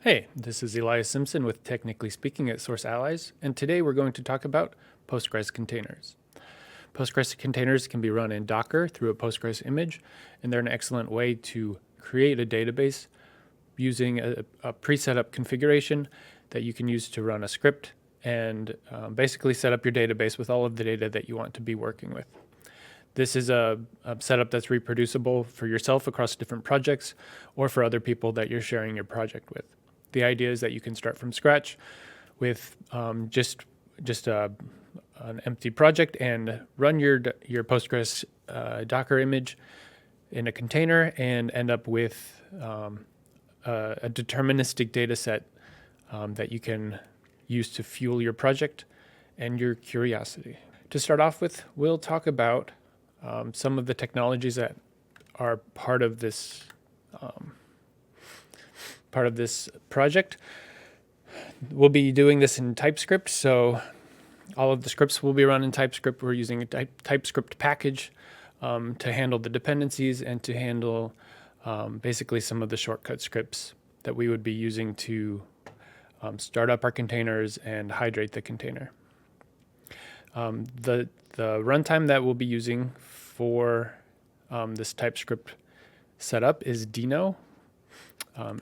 Hey, this is Elias Simpson with Technically Speaking at Source Allies, and today we're going to talk about Postgres containers. Postgres containers can be run in Docker through a Postgres image, and they're an excellent way to create a database using a pre-set up configuration that you can use to run a script and basically set up your database with all of the data that you want to be working with. This is a setup that's reproducible for yourself across different projects or for other people that you're sharing your project with. The idea is that you can start from scratch with just an empty project and run your Postgres Docker image in a container and end up with a deterministic data set that you can use to fuel your project and your curiosity. To start off with, we'll talk about some of the technologies that are part of this project. We'll be doing this in TypeScript, so all of the scripts will be run in TypeScript. We're using a TypeScript package to handle the dependencies and to handle basically some of the shortcut scripts that we would be using to start up our containers and hydrate the container. The runtime that we'll be using for this TypeScript setup is Dino.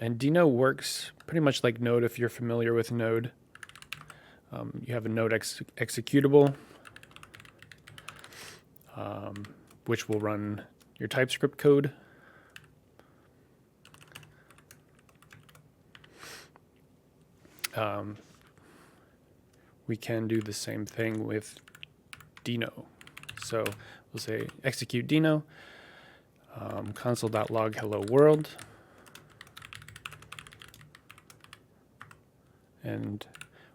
And Dino works pretty much like Node if you're familiar with Node. You have a Node executable, which will run your TypeScript code. We can do the same thing with Dino. So we'll say execute Dino, console.log hello world. And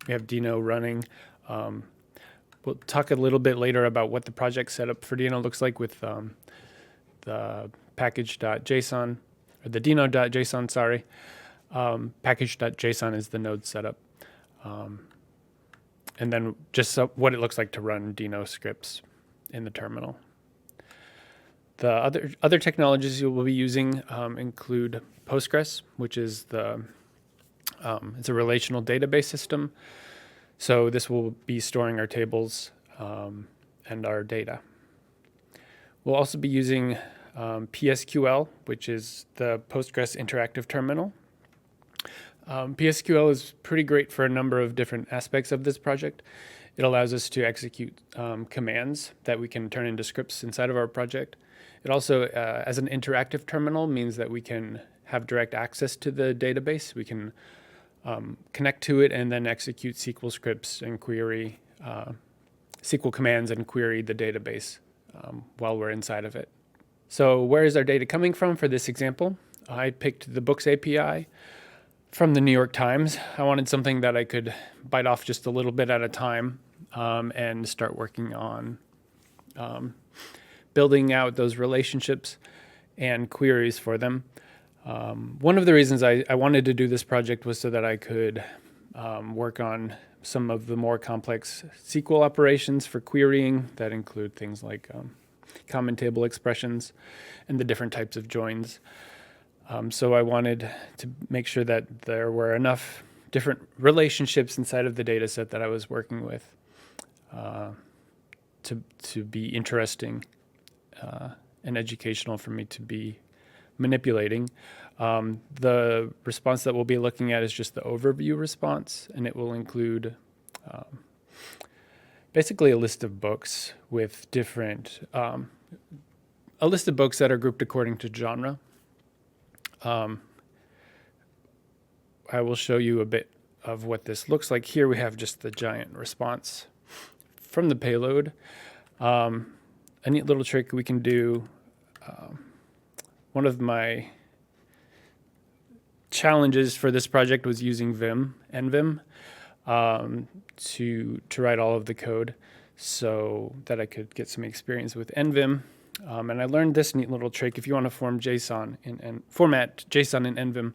we have Dino running. We'll talk a little bit later about what the project setup for Dino looks like with the package.json, or the Dino.json, sorry. Package.json is the node setup. And then just what it looks like to run Dino scripts in the terminal. The other technologies you will be using include Postgres, which is it's a relational database system. So this will be storing our tables and our data. We'll also be using PSQL, which is the Postgres Interactive Terminal. PSQL is pretty great for a number of different aspects of this project. It allows us to execute commands that we can turn into scripts inside of our project. It also, as an interactive terminal, means that we can have direct access to the database. We can connect to it and then execute SQL scripts and query SQL commands and query the database while we're inside of it. So where is our data coming from for this example? I picked the Books API from the New York Times. I wanted something that I could bite off just a little bit at a time and start working on building out those relationships and queries for them. One of the reasons I wanted to do this project was so that I could work on some of the more complex SQL operations for querying that include things like common table expressions and the different types of joins. So I wanted to make sure that there were enough different relationships inside of the data set that I was working with to be interesting and educational for me to be manipulating. The response that we'll be looking at is just the overview response, and it will include basically a list of books with different, a list of books that are grouped according to genre. I will show you a bit of what this looks like. Here we have just the giant response from the payload. A neat little trick we can do. One of my challenges for this project was using NVim, to write all of the code so that I could get some experience with NVim. And I learned this neat little trick. If you want to format JSON in NVim,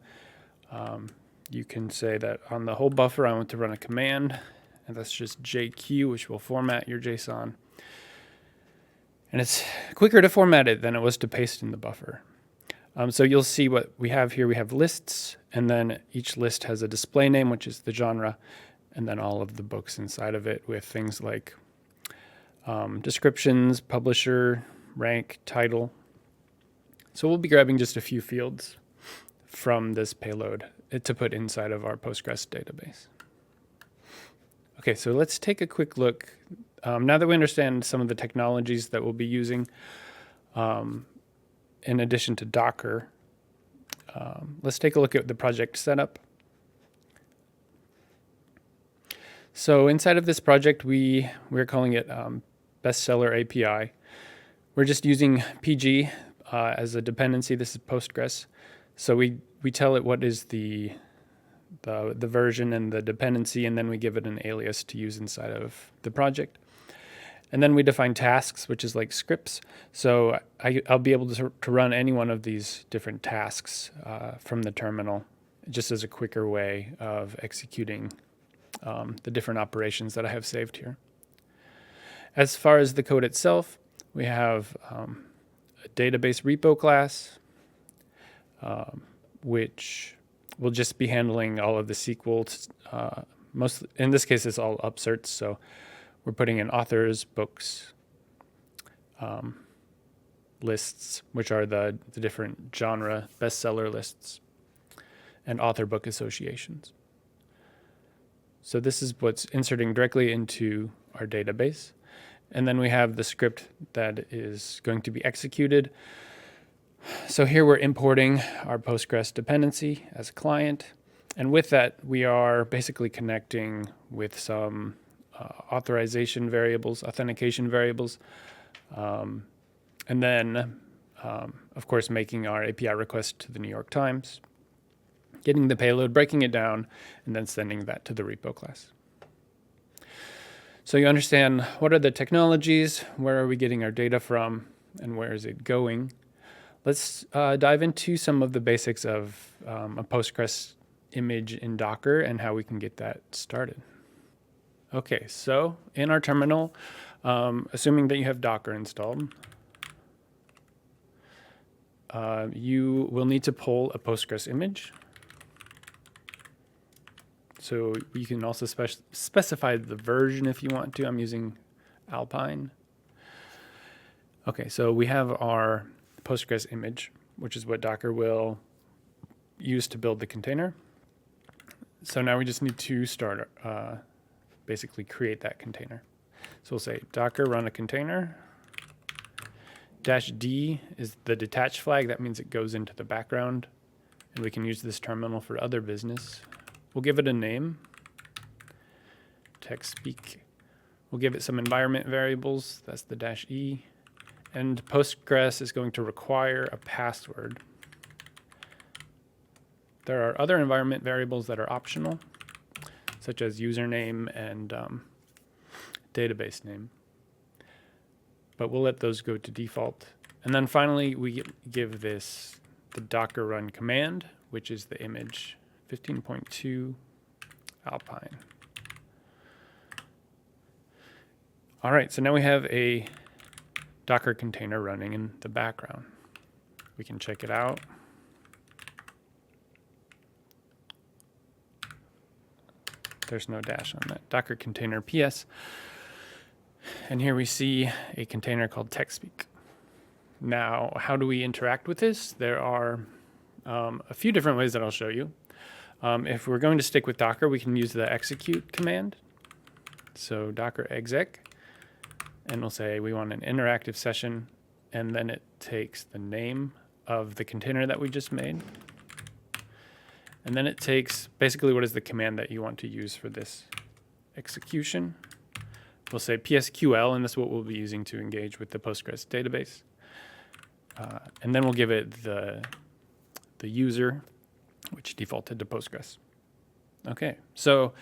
you can say that on the whole buffer, I want to run a command, and that's just JQ, which will format your JSON. And it's quicker to format it than it was to paste in the buffer. So you'll see what we have here. We have lists, And then each list has a display name, which is the genre, and then all of the books inside of it with things like descriptions, publisher, rank, title. So we'll be grabbing just a few fields from this payload to put inside of our Postgres database. Okay, so let's take a quick look. Now that we understand some of the technologies that we'll be using, in addition to Docker, let's take a look at the project setup. So inside of this project, we're calling it Bestseller API. We're just using PG as a dependency. This is Postgres. So we tell it what is the version and the dependency, and then we give it an alias to use inside of the project. And then we define tasks, which is like scripts. So I'll be able to run any one of these different tasks from the terminal, just as a quicker way of executing the different operations that I have saved here. As far as the code itself, we have a database repo class, which will just be handling all of the SQL. In this case, it's all upserts, so we're putting in authors, books, lists, which are the different genre bestseller lists, and author-book associations. So this is what's inserting directly into our database. And then we have the script that is going to be executed. So here we're importing our Postgres dependency as a client. And with that, we are basically connecting with some authorization variables, authentication variables, and then, of course, making our API request to the New York Times, getting the payload, breaking it down, and then sending that to the repo class. So you understand what are the technologies, where are we getting our data from, and where is it going. Let's dive into some of the basics of a Postgres image in Docker and how we can get that started. Okay, so in our terminal, assuming that you have Docker installed, you will need to pull a Postgres image. So you can also specify the version if you want to. I'm using Alpine. Okay, so we have our Postgres image, which is what Docker will use to build the container. So now we just need to start, basically create that container. So we'll say Docker run a container. -D is the detach flag. That means it goes into the background. And we can use this terminal for other business. We'll give it a name, text speak. We'll give it some environment variables. That's the -E. And Postgres is going to require a password. There are other environment variables that are optional, such as username and database name. But we'll let those go to default. And then finally, we give this the Docker run command, which is the image 15.2 Alpine. All right, so now we have a Docker container running in the background. We can check it out. There's no dash on that. Docker container PS. And here we see a container called TextSpeak. Now, how do we interact with this? There are a few different ways that I'll show you. If we're going to stick with Docker, we can use the execute command. So docker exec, and we'll say we want an interactive session, and then it takes the name of the container that we just made. And then it takes basically what is the command that you want to use for this execution. We'll say PSQL, and this is what we'll be using to engage with the Postgres database. And then we'll give it the user, which defaulted to Postgres. Okay, so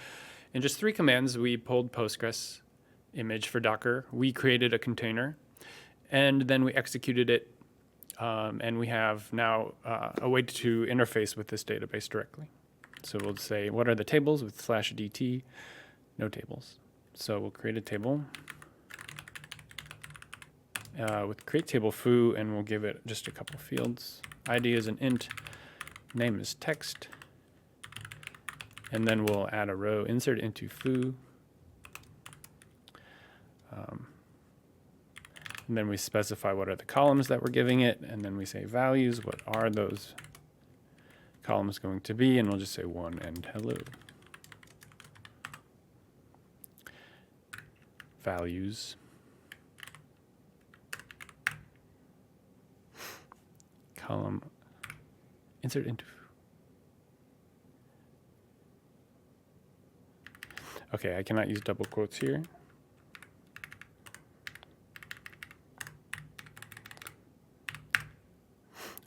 in just 3 commands, we pulled Postgres image for Docker. We created a container, and then we executed it. And we have now a way to interface with this database directly. So we'll say, what are the tables with /DT? No tables. So we'll create a table with create table foo, and we'll give it just a couple fields. ID is an int, name is text, and then we'll add a row insert into foo. And then we specify what are the columns that we're giving it, and then we say values, what are those columns going to be, and we'll just say 1 and hello. Values. Column insert into. Okay, I cannot use double quotes here.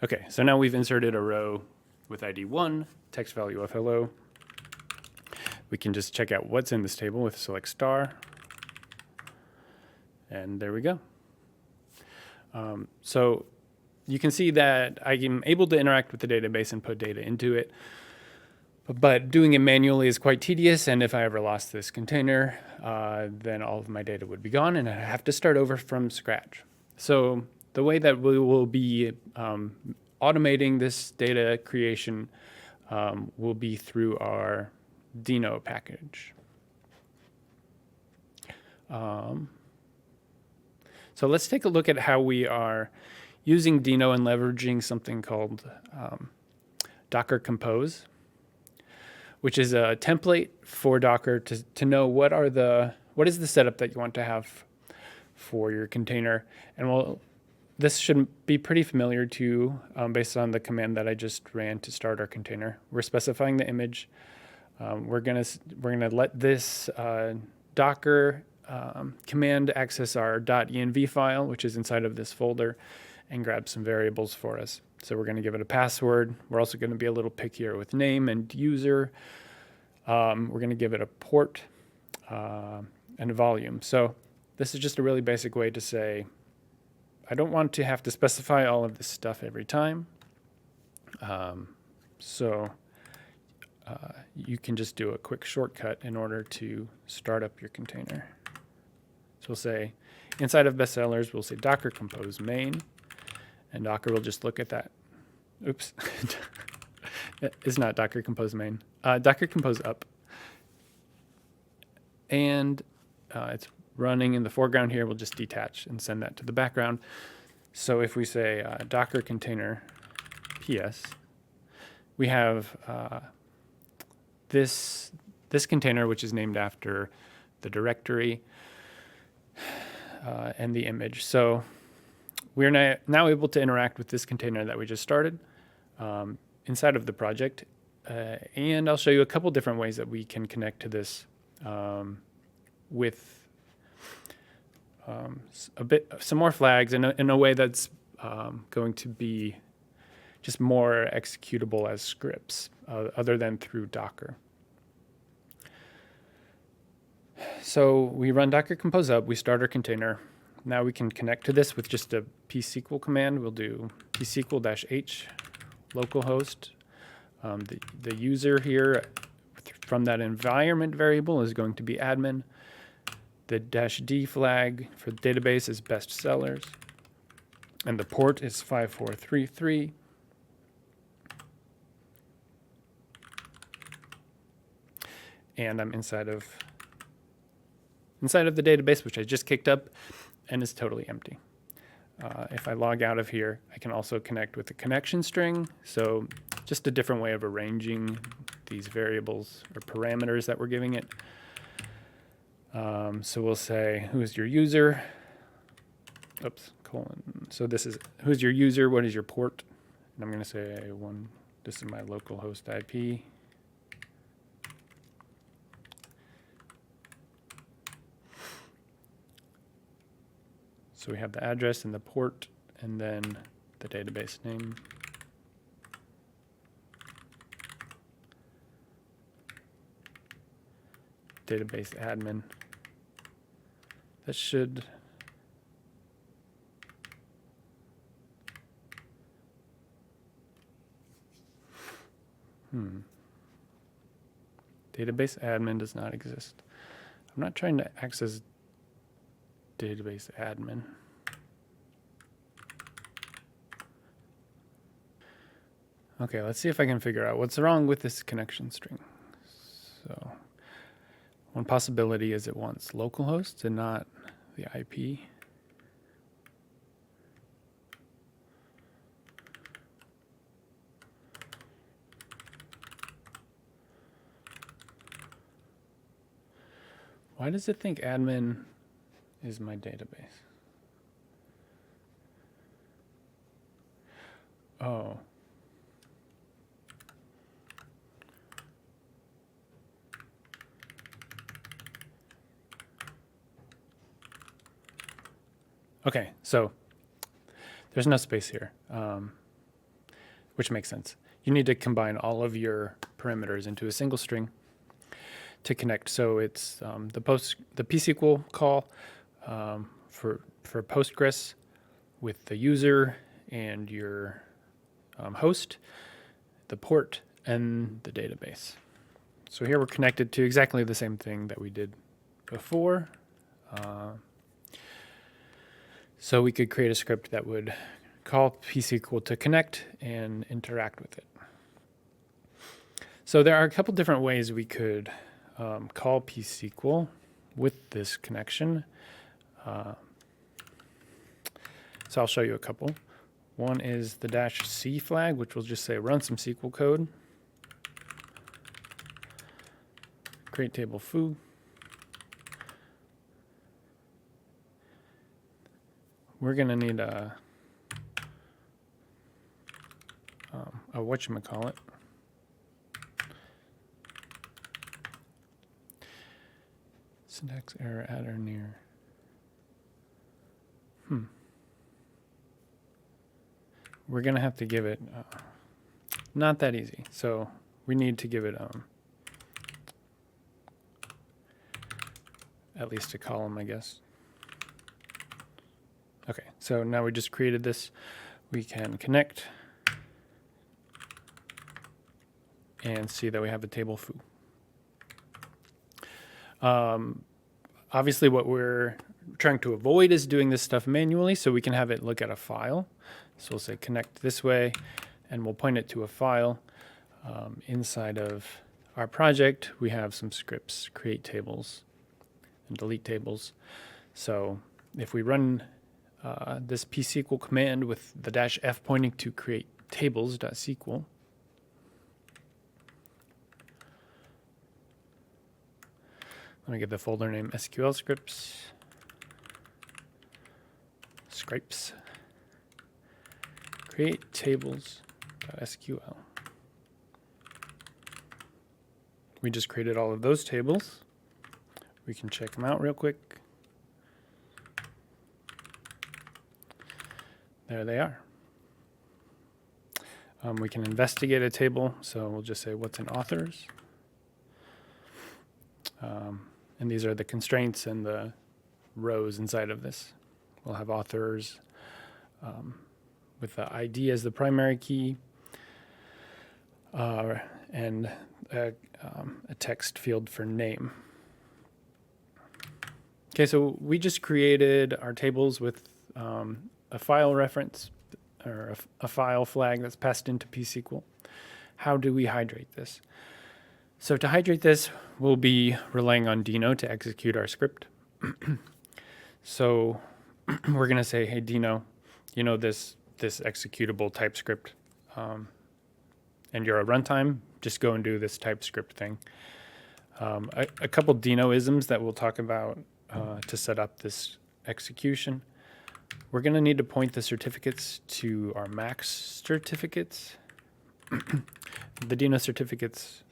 Okay, so now we've inserted a row with ID 1, text value of hello. We can just check out what's in this table with select star. And there we go. So you can see that I am able to interact with the database and put data into it. But doing it manually is quite tedious, and if I ever lost this container, then all of my data would be gone, and I'd have to start over from scratch. So the way that we will be automating this data creation will be through our Dino package. So let's take a look at how we are using Dino and leveraging something called Docker Compose, which is a template for Docker to know what is the setup that you want to have for your container. And this should be pretty familiar to you based on the command that I just ran to start our container. We're specifying the image. We're gonna let this Docker command access our .env file, which is inside of this folder, and grab some variables for us. So we're going to give it a password. We're also going to be a little pickier with name and user. We're going to give it a port and a volume. So this is just a really basic way to say, I don't want to have to specify all of this stuff every time. You can just do a quick shortcut in order to start up your container. So we'll say, inside of bestsellers, we'll say Docker Compose main, and Docker will just look at that. Oops. It's not Docker Compose main. Docker Compose up. And it's running in the foreground here. We'll just detach and send that to the background. So if we say Docker container PS, we have this container, which is named after the directory and the image. So we're now able to interact with this container that we just started inside of the project. And I'll show you a couple different ways that we can connect to this with some more flags in a way that's going to be just more executable as scripts other than through Docker. So we run Docker Compose up, we start our container. Now we can connect to this with just a psql command. We'll do psql-h localhost. The user here from that environment variable is going to be admin. The -d flag for the database is bestsellers. And the port is 5433. And I'm inside of the database, which I just kicked up, and is totally empty. If I log out of here, I can also connect with the connection string. So just a different way of arranging these variables or parameters that we're giving it. So we'll say, who is your user? Oops, colon. So this is, who's your user? What is your port? And I'm going to say this is my local host IP. So we have the address and the port, and then the database name. Database admin. That should... Database admin does not exist. I'm not trying to access database admin. Okay, let's see if I can figure out what's wrong with this connection string. One possibility is it wants localhost and not the IP. Why does it think admin is my database? Oh. Okay, so there's no space here, which makes sense. You need to combine all of your parameters into a single string to connect. So it's the pSQL call for Postgres with the user and your host, the port, and the database. So here we're connected to exactly the same thing that we did before. So we could create a script that would call pSQL to connect and interact with it. So there are a couple different ways we could call pSQL with this connection. So I'll show you a couple. One is the -c flag, which will just say run some SQL code. Create table foo. We're going to need a whatchamacallit. Syntax error at or near. We're going to have to give it, not that easy. So we need to give it at least a column, I guess. Okay, so now we just created this. We can connect and see that we have a table foo. Obviously, what we're trying to avoid is doing this stuff manually, so we can have it look at a file. So we'll say connect this way, and we'll point it to a file. Inside of our project, we have some scripts, create tables and delete tables. So if we run this pSQL command with the -f pointing to create tables.sql, let me give the folder name SQL scripts, scrapes, create tables.sql. We just created all of those tables. We can check them out real quick. There they are. We can investigate a table, so we'll just say what's in authors. And these are the constraints and the rows inside of this. We'll have authors with the ID as the primary key and a text field for name. Okay, so we just created our tables with a file reference or a file flag that's passed into pSQL. How do we hydrate this? So to hydrate this, we'll be relying on Dino to execute our script. So we're going to say, hey, Dino, you know this executable TypeScript, and you're a runtime, just go and do this TypeScript thing. A couple Dino-isms that we'll talk about to set up this execution. We're going to need to point the certificates to our max certificates. The Dino certificates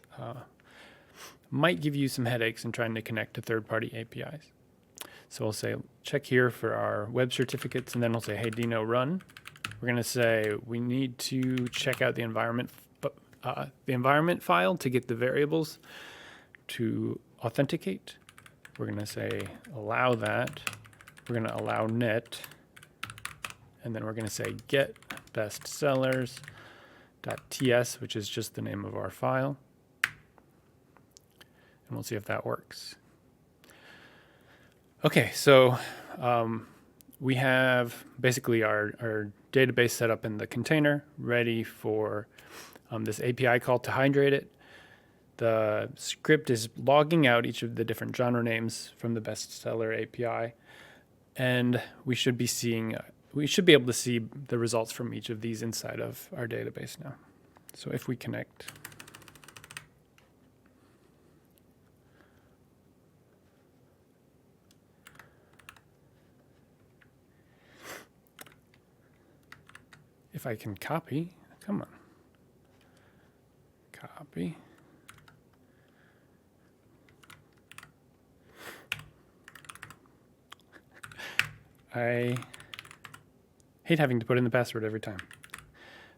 might give you some headaches in trying to connect to third-party APIs. So we'll say, check here for our web certificates, and then we'll say, hey, Dino, run. We're going to say we need to check out the environment file to get the variables to authenticate. We're going to say allow that. We're going to allow net. And then we're going to say get bestsellers.ts, which is just the name of our file. And we'll see if that works. Okay, so we have basically our database set up in the container, ready for this API call to hydrate it. the script is logging out each of the different genre names from the bestseller API, and we should be able to see the results from each of these inside of our database now. So if we connect, if I can copy, come on, copy. I hate having to put in the password every time.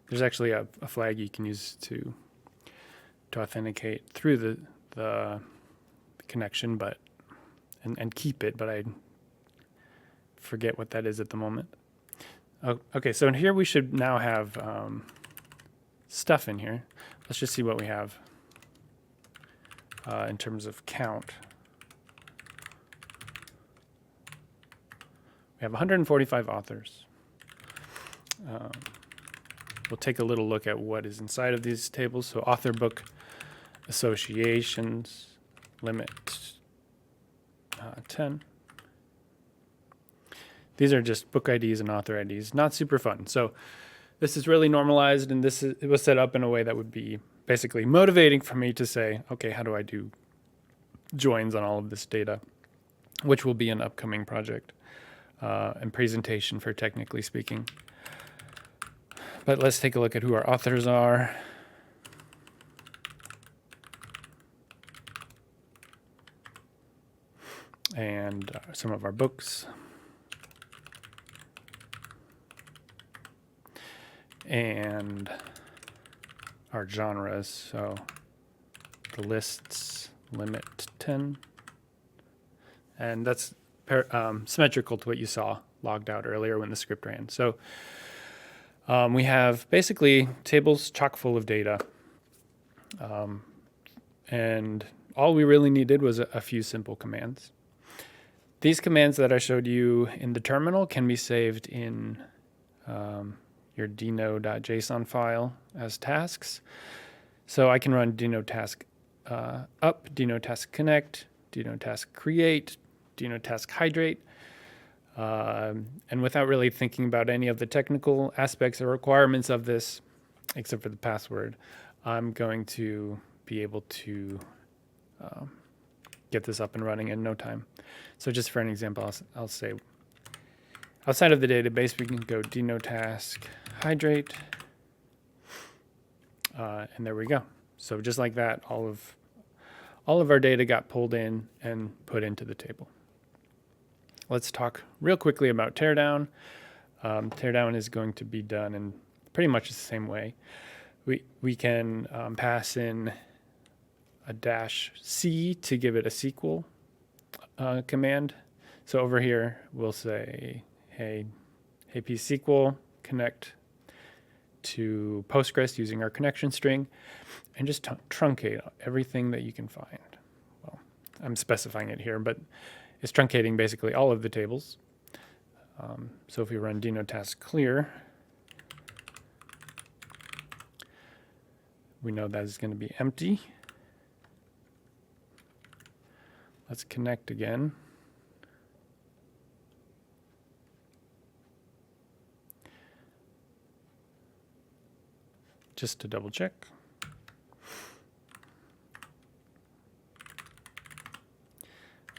There's actually a flag you can use to authenticate through the connection, but and keep it, but I forget what that is at the moment. Oh, okay, so in here we should now have stuff in here. Let's just see what we have in terms of count. We have 145 authors. We'll take a little look at what is inside of these tables. So author book associations, limit 10. These are just book IDs and author IDs, not super fun. So this is really normalized, and it was set up in a way that would be basically motivating for me to say, okay, how do I do joins on all of this data, which will be an upcoming project and presentation for Technically Speaking. But let's take a look at who our authors are. And some of our books. And our genres. So the lists, limit 10. And that's symmetrical to what you saw logged out earlier when the script ran. So we have basically tables chock full of data. And all we really needed was a few simple commands. These commands that I showed you in the terminal can be saved in your dino.json file as tasks. So I can run dino task up, dino task connect, dino task create, dino task hydrate, and without really thinking about any of the technical aspects or requirements of this, except for the password, I'm going to be able to get this up and running in no time. So just for an example, I'll say outside of the database, we can go dino task hydrate, and there we go. So just like that, all of our data got pulled in and put into the table. Let's talk real quickly about teardown. Teardown is going to be done in pretty much the same way. We can pass in a -c to give it a SQL command. So over here, we'll say, hey pSQL, connect to Postgres using our connection string, and just truncate everything that you can find. Well, I'm specifying it here, but it's truncating basically all of the tables. So if we run dino task clear, we know that is going to be empty. Let's connect again. Just to double check.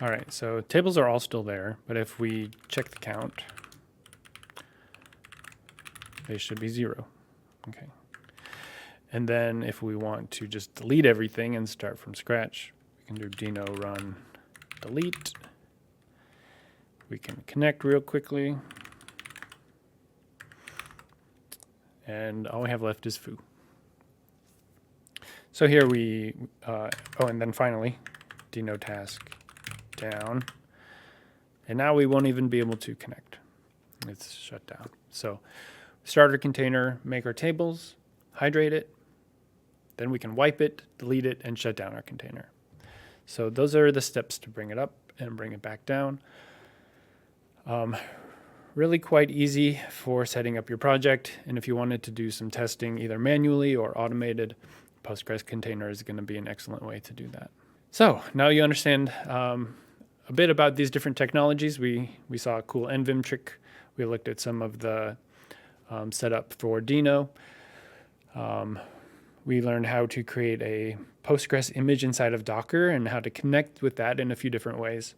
All right, so tables are all still there, but if we check the count, they should be 0. Okay. And then if we want to just delete everything and start from scratch, we can do dino run delete. We can connect real quickly. And all we have left is foo. So here and then finally, dino task down. And now we won't even be able to connect. It's shut down. So start our container, make our tables, hydrate it, then we can wipe it, delete it, and shut down our container. So those are the steps to bring it up and bring it back down. Really quite easy for setting up your project. And if you wanted to do some testing, either manually or automated, Postgres container is going to be an excellent way to do that. So now you understand a bit about these different technologies. We saw a cool NVim trick. We looked at some of the setup for Dino. We learned how to create a Postgres image inside of Docker and how to connect with that in a few different ways.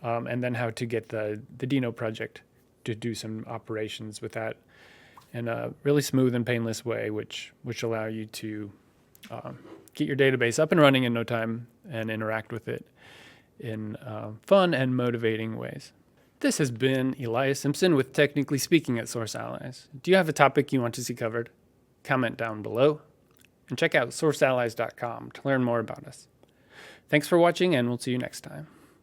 And then how to get the Dino project to do some operations with that in a really smooth and painless way, which allow you to get your database up and running in no time and interact with it in fun and motivating ways. This has been Elias Simpson with Technically Speaking at Source Allies. Do you have a topic you want to see covered? Comment down below and check out sourceallies.com to learn more about us. Thanks for watching, and we'll see you next time.